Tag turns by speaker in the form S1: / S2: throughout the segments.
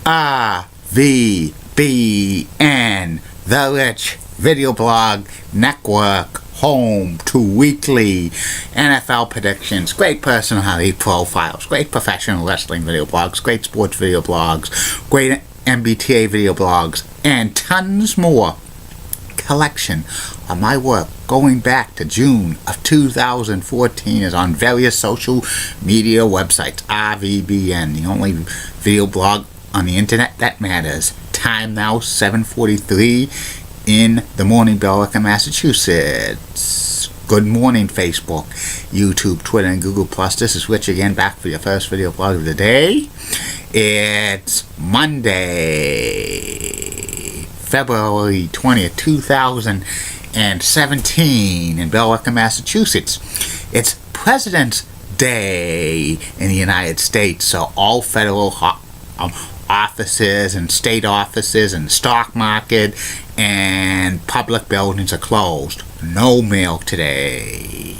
S1: RVBN, the Rich Video Blog Network, home to weekly NFL predictions, great personality profiles, great professional wrestling video blogs, great sports video blogs, great MBTA video blogs, and tons more. Collection of my work going back to June of 2014 is on various social media websites. RVBN, the only video blog on the internet that matters. Time now 7:43 in the morning, Billerica, Massachusetts. Good morning, Facebook, YouTube, Twitter, and Google+. This is Rich again, back for your first video blog of the day. It's Monday, February 20th, 2017 in Billerica, Massachusetts. It's President's Day in the United States, so all federal offices and state offices and stock market and public buildings are closed. No mail today.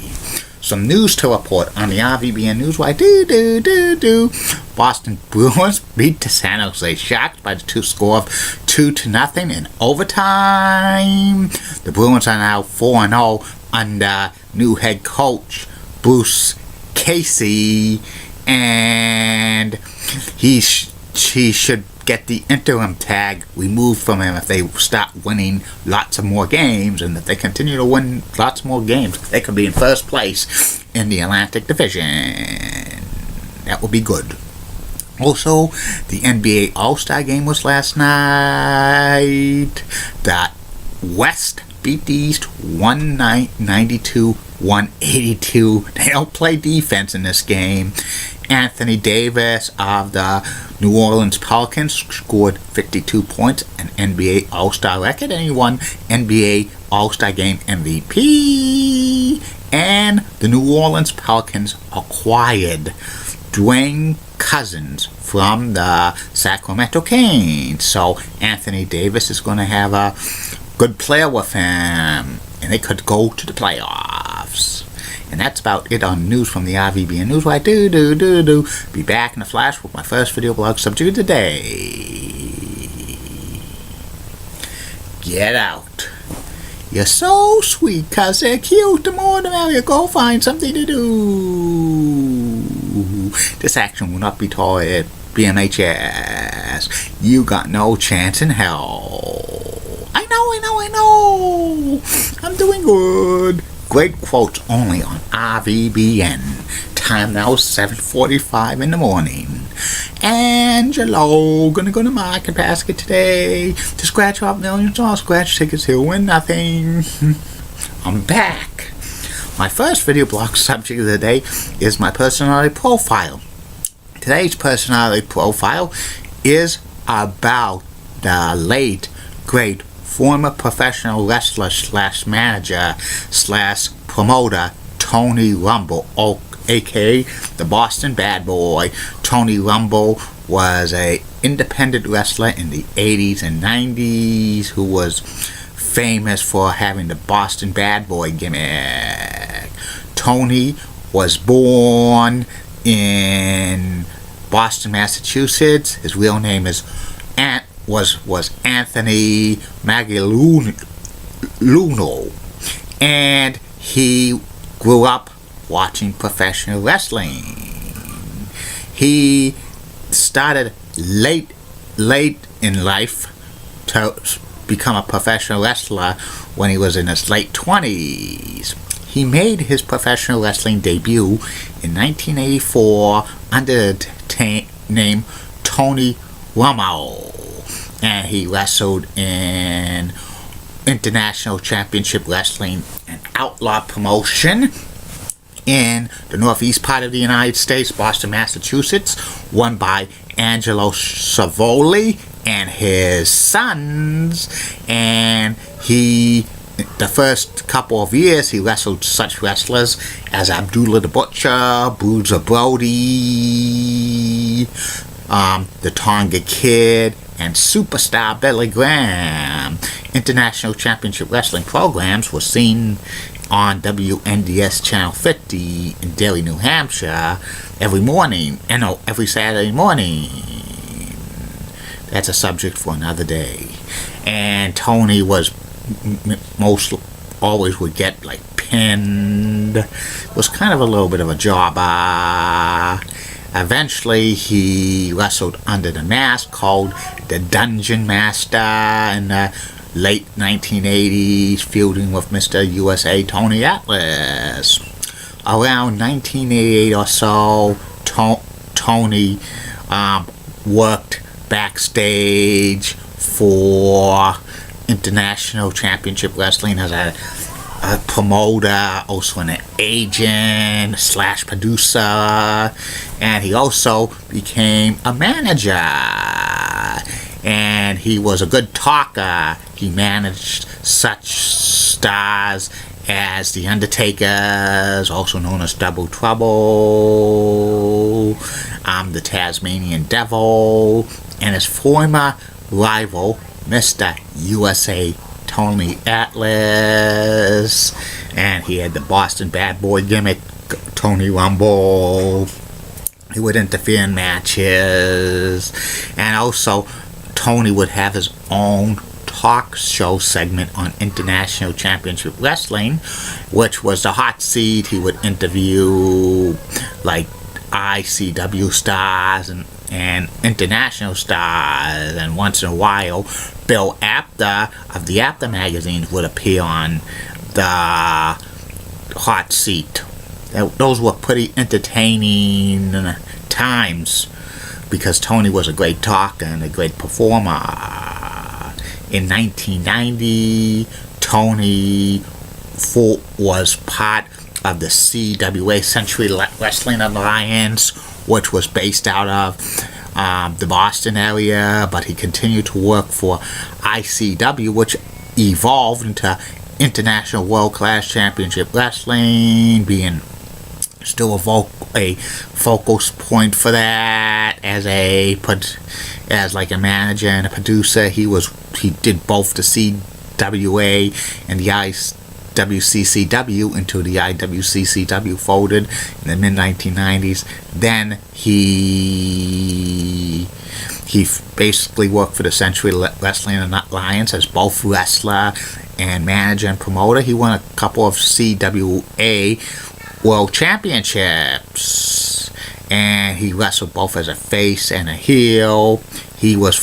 S1: Some news to report on the RVBN Newswire. Boston Bruins beat the San Jose Sharks by the score of 2-0 in overtime. The Bruins are now 4-0 under new head coach Bruce Casey, and he should get the interim tag removed from him if they start winning lots of more games, and if they continue to win lots more games, they could be in first place in the Atlantic Division. That would be good. Also, the NBA All-Star Game was last night. The West beat the East 192-182. They don't play defense in this game. Anthony Davis of the New Orleans Pelicans scored 52 points, an NBA All-Star record, and he won NBA All-Star Game MVP. And the New Orleans Pelicans acquired Dwayne Cousins from the Sacramento Kings. So Anthony Davis is going to have a good player with him, and they could go to the playoffs. And that's about it on news from the RVBN Newswire. Be back in a flash with my first video blog subject of the day. Get out. You're so sweet, 'cause they're cute. The more the merrier. Go find something to do. This action will not be tolerated. BMHS. You got no chance in hell. I know. I'm doing good. Great quotes only on RVBN. Time now 7:45 in the morning. Angelo, gonna go to Market Basket today to scratch off millions of scratch tickets. He'll win nothing. I'm back. My first video blog subject of the day is my personality profile. Today's personality profile is about the late, great former professional wrestler / manager / promoter Tony Rumble, aka the Boston Bad Boy. Tony Rumble was an independent wrestler in the 80s and 90s who was famous for having the Boston Bad Boy gimmick. Tony was born in Boston, Massachusetts. His real name was Anthony Magliuno, and he grew up watching professional wrestling. He started late in life to become a professional wrestler when he was in his late 20s. He made his professional wrestling debut in 1984 under the name Tony Rumble, and he wrestled in International Championship Wrestling, an outlaw promotion in the northeast part of the United States, Boston, Massachusetts, won by Angelo Savoli and his sons. And the first couple of years, he wrestled such wrestlers as Abdullah the Butcher, Bruiser Brody, the Tonga Kid, and superstar Billy Graham. International Championship Wrestling programs were seen on WNDS Channel 50 in Derry, New Hampshire every Saturday morning. that's a subject for another day. And Tony was most always would get like pinned. Was kind of a little bit of a jobber. Eventually, he wrestled under the mask called the Dungeon Master in the late 1980s, feuding with Mr. USA Tony Atlas. Around 1988 or so, Tony worked backstage for International Championship Wrestling as a promoter, also an agent / producer, and he also became a manager. And he was a good talker. He managed such stars as The Undertaker, also known as Double Trouble, the Tasmanian Devil, and his former rival, Mr. USA Tony Atlas. And he had the Boston Bad Boy gimmick, Tony Rumble. He would interfere in matches. And also, Tony would have his own talk show segment on International Championship Wrestling, which was the hot seat. He would interview like ICW stars and international stars, and once in a while Bill Apter of the Apter magazine would appear on the hot seat. Those were pretty entertaining times because Tony was a great talker and a great performer. In 1990, Tony was part of the CWA Century Wrestling Alliance, which was based out of the Boston area, but he continued to work for ICW, which evolved into International World Class Championship Wrestling, being still a focal point for that as like a manager and a producer. He did both the CWA and the WCCW until the IWCCW folded in the mid-1990s. Then he basically worked for the Century Wrestling Alliance as both wrestler and manager and promoter. He won a couple of CWA World Championships, and he wrestled both as a face and a heel. He was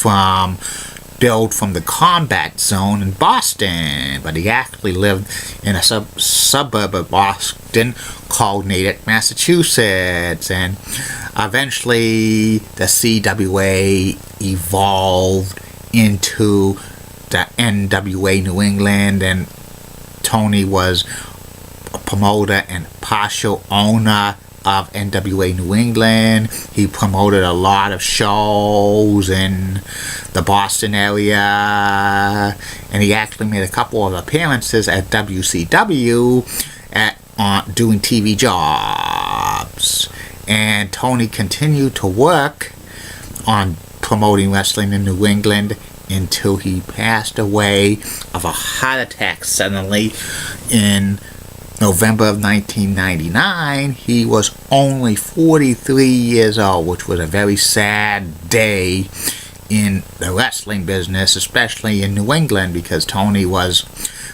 S1: billed from the Combat Zone in Boston, but he actually lived in a suburb of Boston called Natick, Massachusetts. And eventually the CWA evolved into the NWA New England, and Tony was a promoter and partial owner of NWA New England. He promoted a lot of shows in the Boston area, and he actually made a couple of appearances at WCW doing TV jobs. And Tony continued to work on promoting wrestling in New England until he passed away of a heart attack suddenly in November of 1999. He was only 43 years old, which was a very sad day in the wrestling business, especially in New England, because Tony was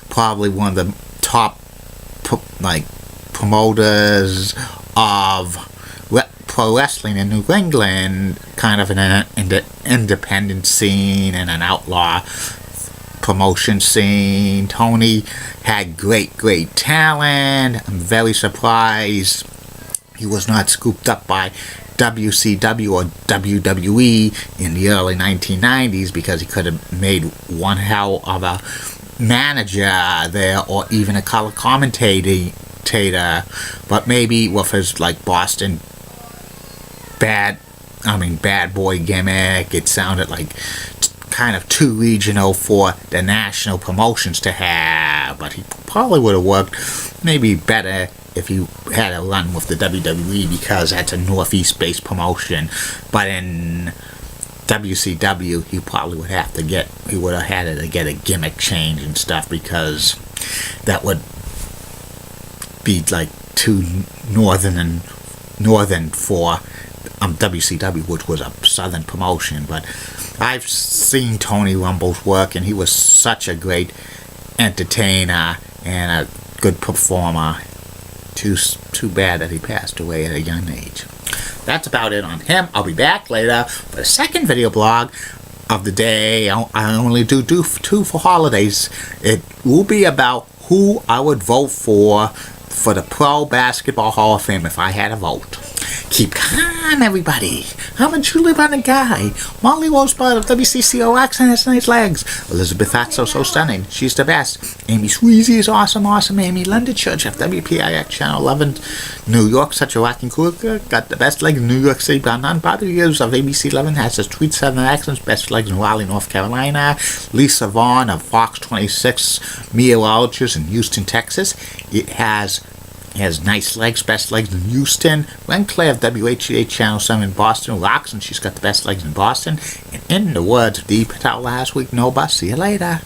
S1: probably one of the top promoters of pro wrestling in New England, kind of an independent scene and an outlaw promotion scene. Tony had great talent. I'm very surprised he was not scooped up by WCW or WWE in the early 1990s, because he could have made one hell of a manager there, or even a color commentator. But maybe with his Boston bad boy gimmick, it sounded like kind of too regional for the national promotions to have. But he probably would have worked maybe better if he had a run with the WWE, because that's a Northeast based promotion. But in WCW, he probably would have had to get a gimmick change and stuff, because that would be too northern for WCW, which was a Southern promotion. But I've seen Tony Rumbold's work, and he was such a great entertainer and a good performer. Too bad that he passed away at a young age. That's about it on him. I'll be back later for the second video blog of the day. I only do two for holidays. It will be about who I would vote for the Pro Basketball Hall of Fame if I had a vote. Keep calm, everybody. I'm a Julie Bonnet guy. Molly Rosebud of WCCOX and has nice legs. Elizabeth Atso, so stunning. She's the best. Amy Sweezy is awesome. Amy London Church of WPIX Channel 11, New York. Such a rocking cougar. Got the best legs in New York City. About non-popular years of ABC 11 has his tweet Southern accents. Best legs in Raleigh, North Carolina. Lisa Vaughn of Fox 26 meteorologist in Houston, Texas. It has nice legs, best legs in Houston. Ren Clay of WHEA Channel 7 in Boston rocks, and she's got the best legs in Boston. And in the words of Dee Patel last week, no bus. See you later.